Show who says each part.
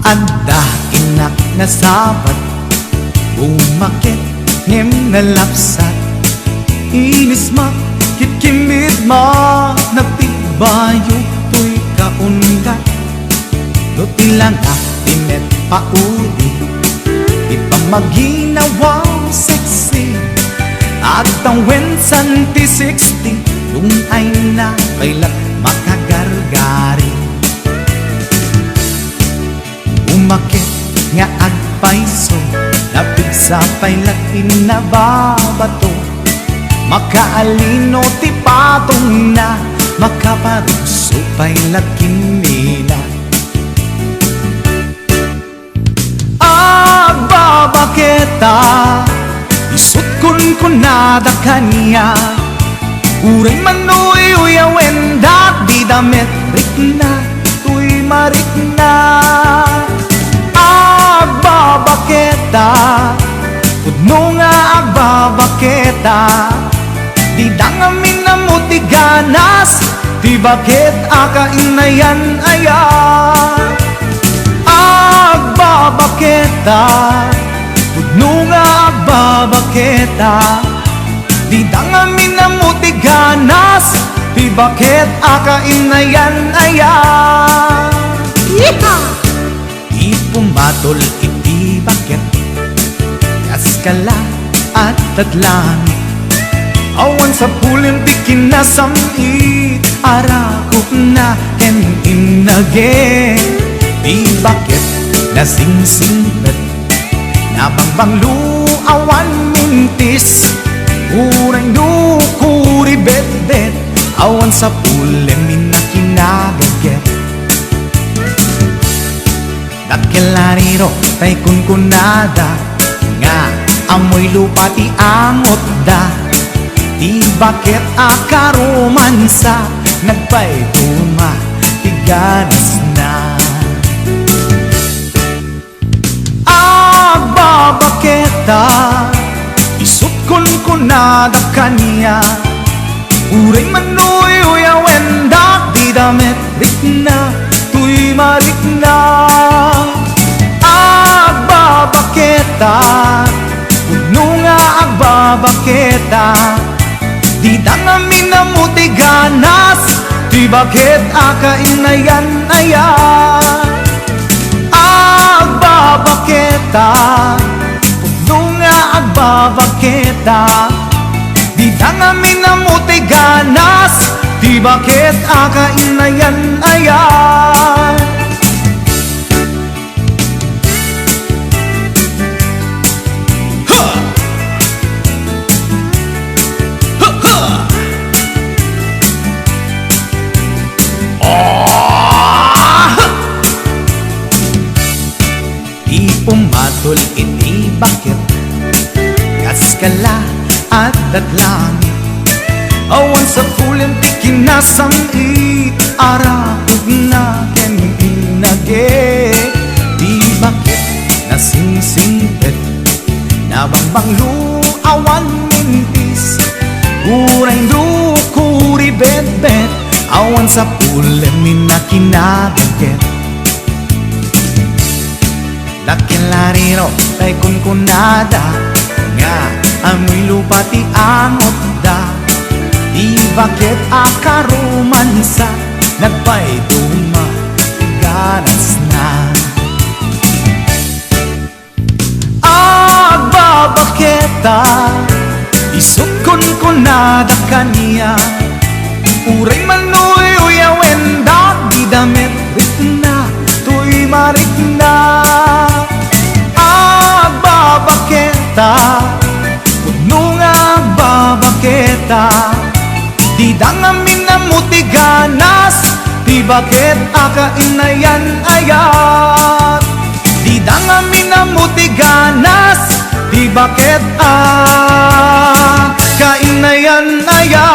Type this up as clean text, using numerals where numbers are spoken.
Speaker 1: Anda inak na sabat, umakit ngem na lapsat. Inis ma, kitkimit ma, nagtibayo tuy kaungat. Lutilang timet paudi, ipamaginawaw sexy. At ang wensan ti 60, yung ay na kailat makagargari. Umakit nga agpaiso, napigsa pailat inababato. Makaalino ti patong na, makaparuso pailat kinila. Agbabaketa, isut kun nada kanya. Uray manoy uyawen dat di damit rikna, tuy marikna. Agbabaketa, pudno nga agbabaketa. Di dangamin na mo ti ganas, di bakit akainayan aya. Agbabaketa, pudno nga agbabaketa. Di dangamin na mo ti ganas, di bakit akainayan aya. Ipumatol iti bakit, kaskala at tadlangit. Awan sa pulim di kinasamit, arakot na ken inage. Di bakit nasingsingpet, nabangbanglu awan mintis. Urang dukuri bet-bet, awan sa pulim minakinagaget. Dakilariro tay kunkunada, nga amoy lupa ti amot da. Di bakit akaromansa, nagpaituma ti ganas na. Agbabaketa, isut kunkunada kanya. Uray manoy uyawen dak di damit rikna, tuy marikna. Agbabaketa, puno nga agbabaketa. Di dangamin na mo ti ganas, di bakit akainayan aya. Agbabaketa, puno nga agbabaketa. Di dangamin na mo ti ganas, di bakit akainayan aya. Pumatol iti bakit, kaskala at dadlangit. Awan sa pulim ti kinasamit, arakot na ken inage. Di bakit nasingsingpet, nabangbanglu awan mintis. Urang dukuri bet-bet, awan sa pulim minakinabaget. Dakilariro tay kunkunada, nga amoy lupa ti amot da. Di bakit akaromansa, nagpaituma ti ganas na. Agbabaketa, isut kunkunada kanya. Uray manoy uyawen dak di damit rikna, tuy marikna. Agbabaketa, puno nga agbabaketa. Di dangamin na mo ti ganas, di bakit akainayan ayat. Di dangamin na mo ti ganas, di bakit akainayan ayat.